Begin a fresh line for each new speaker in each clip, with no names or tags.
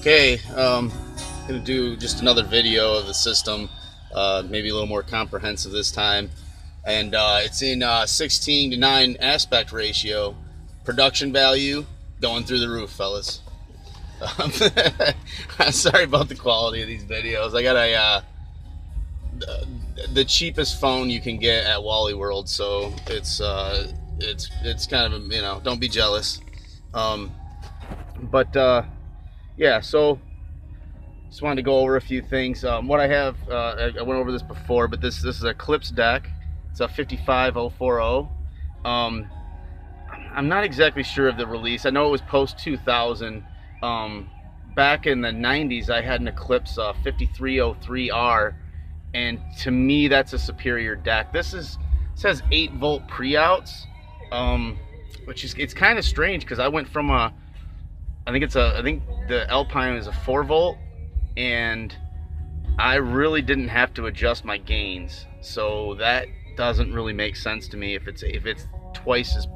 Okay, gonna do just another video of the system, maybe a little more comprehensive this time, and it's in 16:9 aspect ratio. Production value going through the roof, fellas. Um, I'm sorry about the quality of these videos. I got the cheapest phone you can get at Wally World, so it's kind of, don't be jealous. But yeah, so just wanted to go over a few things. What I have, I went over this before, but this is a Eclipse deck. It's a 55040. I'm not exactly sure of the release. I know it was post 2000. Back in the 90s, I had an Eclipse 5303R, and to me, that's a superior deck. Says 8-volt pre-outs, which is, it's kind of strange because I went from I think the Alpine is a 4-volt, and I really didn't have to adjust my gains, so that doesn't really make sense to me if it's twice as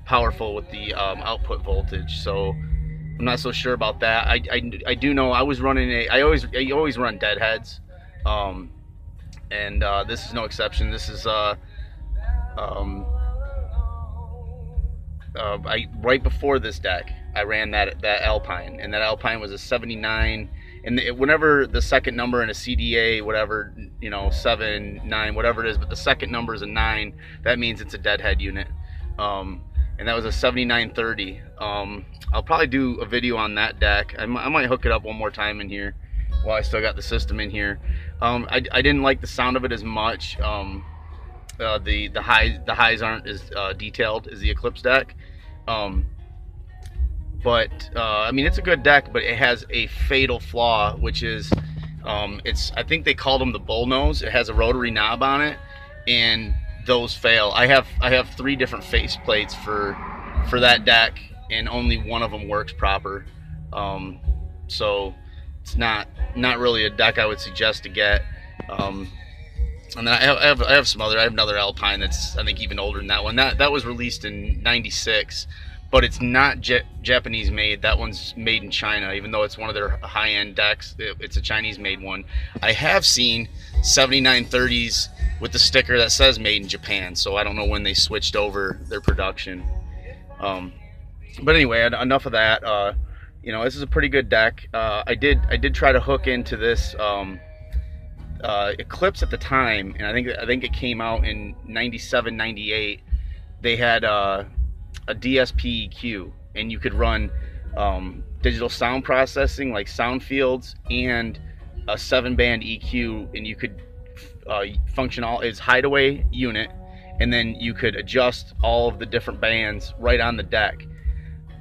powerful with the output voltage. So I'm not so sure about that. I do know I was running I always run deadheads, and this is no exception. This is right before this deck, I ran that Alpine, and that Alpine was a 79. And whenever the second number in a CDA, whatever, 7, 9, whatever it is, but the second number is a 9, that means it's a deadhead unit. And that was a 7930. I'll probably do a video on that deck. I might hook it up one more time in here while I still got the system in here. I didn't like the sound of it as much. The highs aren't as detailed as the Eclipse deck. But I mean, it's a good deck, but it has a fatal flaw, which is I think they called them the bull nose. It has a rotary knob on it, and those fail. I have 3 different face plates for that deck, and only one of them works proper. So it's not really a deck I would suggest to get. And then I have some other. I have another Alpine that's, I think, even older than that one. That was released in '96. But it's not Japanese made. That one's made in China, even though it's one of their high-end decks. It's a Chinese made one. I have seen 7930s with the sticker that says made in Japan, so I don't know when they switched over their production. But anyway, enough of that. This is a pretty good deck. I did try to hook into this Eclipse at the time, and I think it came out in '97, '98. They had a DSP EQ, and you could run digital sound processing like sound fields and a 7-band EQ, and you could function all as hideaway unit, and then you could adjust all of the different bands right on the deck.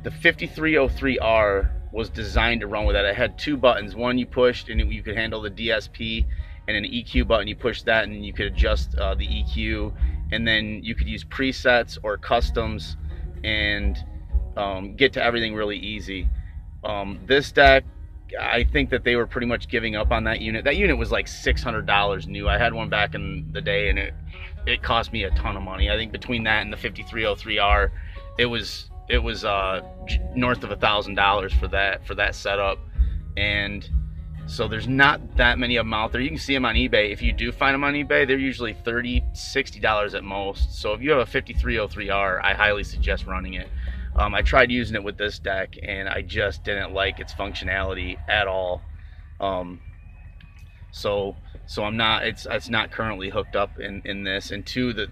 The 5303R was designed to run with that. It had 2 buttons. One you pushed and you could handle the DSP, and an EQ button, you push that and you could adjust the EQ, and then you could use presets or customs and get to everything really easy. This deck, I think that they were pretty much giving up on that unit. That unit was like $600 new. I had one back in the day, and it cost me a ton of money. I think between that and the 5303R, it was north of $1,000 for that setup. And so there's not that many of them out there. You can see them on eBay. If you do find them on eBay, they're usually $30, $60 at most. So if you have a 5303R, I highly suggest running it. I tried using it with this deck, and I just didn't like its functionality at all. So I'm not. It's not currently hooked up in this. And to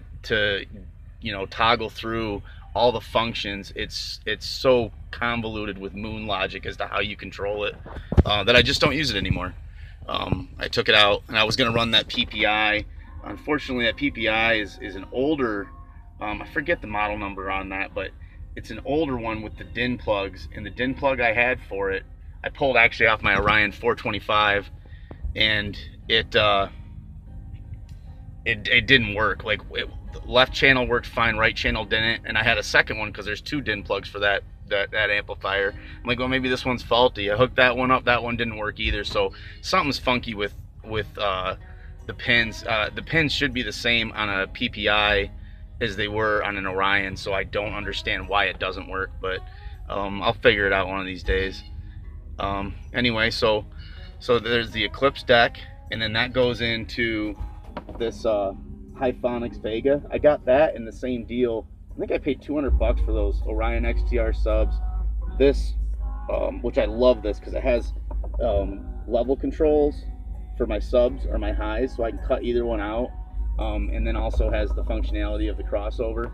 toggle through all the functions, it's so convoluted with moon logic as to how you control it, that I just don't use it anymore. I took it out, and I was going to run that PPI. Unfortunately, that PPI is an older, I forget the model number on that, but it's an older one with the DIN plugs, and the DIN plug I had for it, I pulled actually off my Orion 425, and it didn't work. Like, the left channel worked fine, right channel didn't, and I had a second one because there's 2 DIN plugs for that amplifier. I'm like, well, maybe this one's faulty. I hooked that one up, that one didn't work either. So something's funky with the pins. The pins should be the same on a PPI as they were on an Orion, so I don't understand why it doesn't work, but I'll figure it out one of these days. Anyway, so there's the Eclipse deck, and then that goes into this Hyphonics Vega. I got that in the same deal. I think I paid $200 for those Orion XTR subs. This, which I love this because it has level controls for my subs or my highs, so I can cut either one out, and then also has the functionality of the crossover.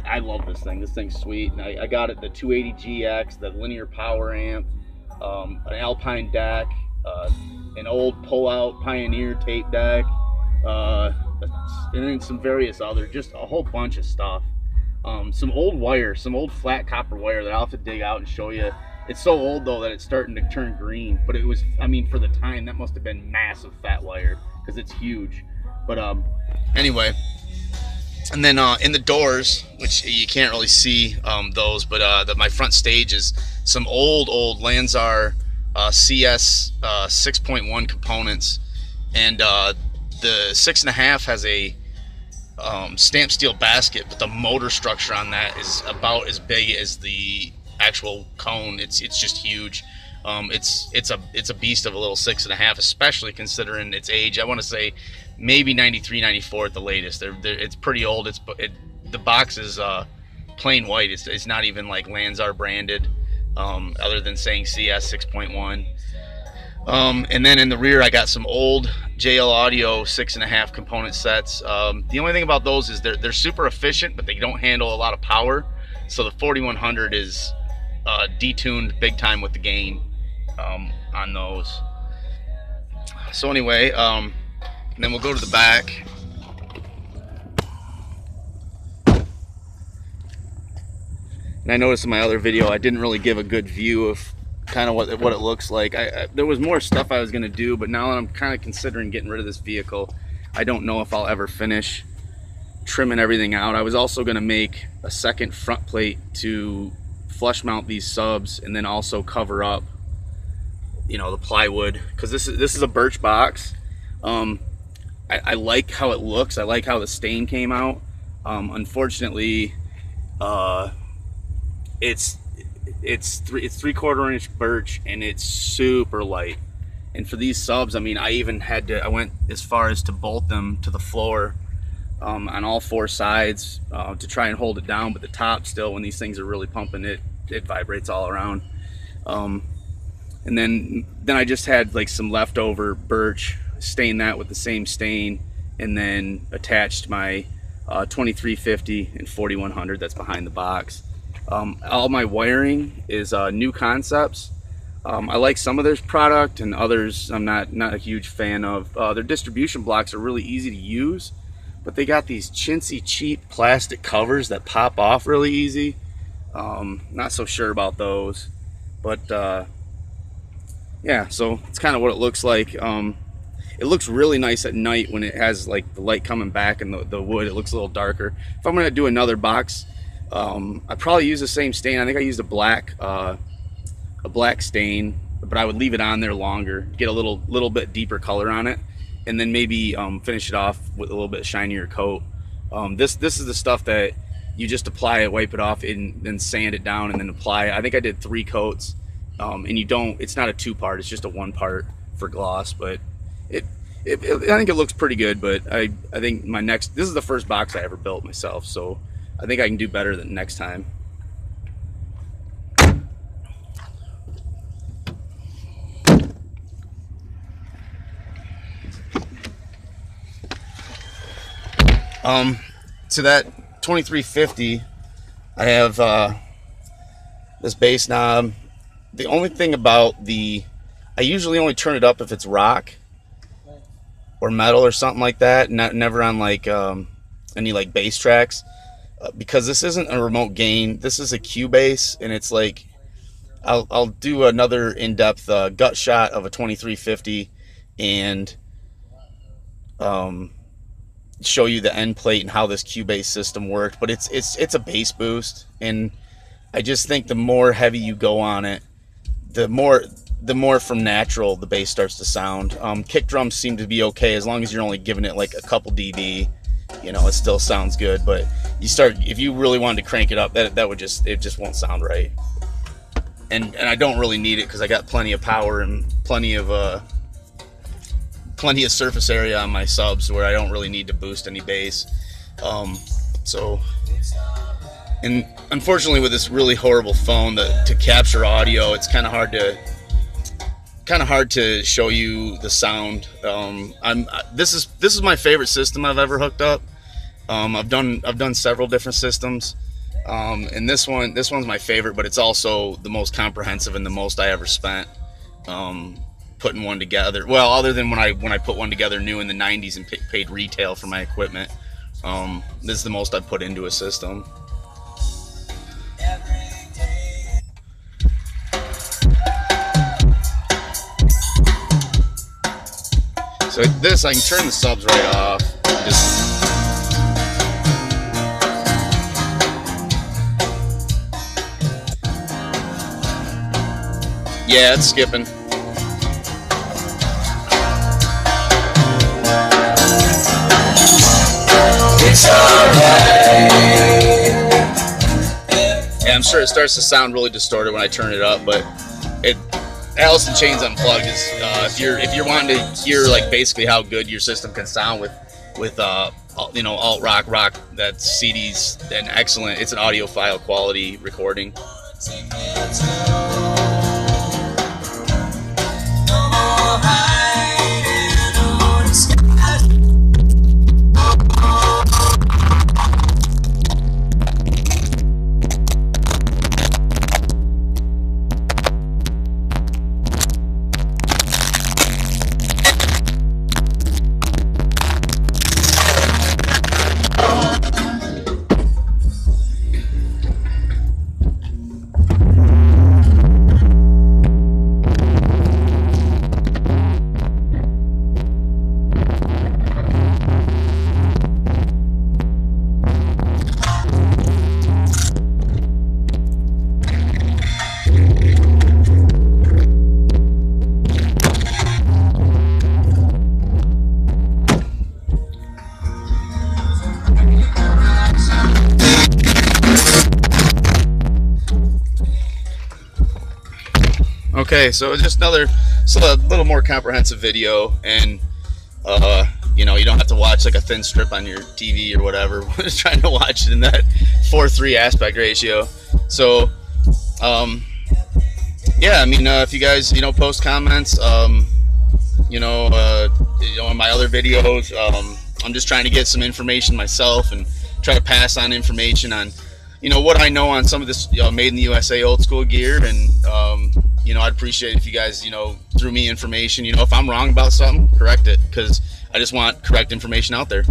I love this thing. This thing's sweet. And I got it the 280GX, the linear power amp, an Alpine deck, an old pull-out Pioneer tape deck, and then some various other, just a whole bunch of stuff. Some old wire, some old flat copper wire that I'll have to dig out and show you. It's so old though that it's starting to turn green, but it was, I mean, for the time, that must have been massive fat wire because it's huge. But anyway, and then in the doors, which you can't really see those, but my front stage is some old Lanzar CS 6.1 components, and the 6.5 has a stamped steel basket, but the motor structure on that is about as big as the actual cone. It's just huge. It's a beast of a little 6.5, especially considering its age. I want to say maybe 93, 94 at the latest. It's pretty old. The box is plain white. It's not even like Lanzar branded, other than saying CS 6.1. And then in the rear, I got some old JL Audio 6.5 component sets. The only thing about those is they're super efficient, but they don't handle a lot of power. So the 4100 is detuned big time with the gain on those. So anyway, and then we'll go to the back. And I noticed in my other video I didn't really give a good view of kind of what it looks like. There was more stuff I was going to do, but now that I'm kind of considering getting rid of this vehicle, I don't know if I'll ever finish trimming everything out. I was also going to make a second front plate to flush mount these subs and then also cover up, you know, the plywood, because this is a birch box. I like how it looks. I like how the stain came out. Unfortunately, it's 3/4 inch birch and it's super light. And for these subs, I mean, I went as far as to bolt them to the floor on all four sides to try and hold it down, but the top still, when these things are really pumping, it vibrates all around. And then I just had like some leftover birch, stained that with the same stain, and then attached my 2350 and 4100 that's behind the box. All my wiring is New Concepts. I like some of their product, and others I'm not a huge fan of. Their distribution blocks are really easy to use, but they got these chintzy cheap plastic covers that pop off really easy. Not so sure about those, but yeah, so it's kind of what it looks like. It looks really nice at night when it has like the light coming back and the wood. It looks a little darker. If I'm gonna do another box, I probably use the same stain. I think I used a black stain, but I would leave it on there longer, get a little bit deeper color on it, and then maybe finish it off with a little bit shinier coat. This is the stuff that you just apply it, wipe it off, and then sand it down, and then apply it. I think I did 3 coats, and it's not a 2-part, it's just a 1-part for gloss, but I think it looks pretty good. But I think this is the first box I ever built myself, so I think I can do better than next time. To that 2350, I have this bass knob. The only thing about I usually only turn it up if it's rock or metal or something like that, never on like any like bass tracks, because this isn't a remote gain. This is a Cubase, and it's like I'll do another in-depth gut shot of a 2350 and show you the end plate and how this Cubase system worked. But it's a bass boost, and I just think the more heavy you go on it, the more from natural the bass starts to sound. Kick drums seem to be okay as long as you're only giving it like a couple dB. You know, it still sounds good. But if you really wanted to crank it up, it just won't sound right. and I don't really need it because I got plenty of power and plenty of surface area on my subs where I don't really need to boost any bass. So, and unfortunately with this really horrible phone to capture audio, it's kind of hard to show you the sound. This is my favorite system I've ever hooked up. I've done several different systems, and this one's my favorite, but it's also the most comprehensive and the most I ever spent putting one together. Well, other than when I put one together new in the 90s and paid retail for my equipment, this is the most I've put into a system. So this, I can turn the subs right off. Yeah, it's skipping. It's alright. Yeah, I'm sure it starts to sound really distorted when I turn it up, but Alice in Chains Unplugged is if you're wanting to hear like basically how good your system can sound with alt rock, that CD's an excellent. It's an audiophile quality recording. Okay, so just a little more comprehensive video, and you don't have to watch like a thin strip on your TV or whatever. We're just trying to watch it in that 4:3 aspect ratio. So yeah, I mean, if you guys post comments, in my other videos, I'm just trying to get some information myself and try to pass on information on what I know on some of this made in the USA old school gear. And I'd appreciate if you guys threw me information. If I'm wrong about something, correct it, because I just want correct information out there.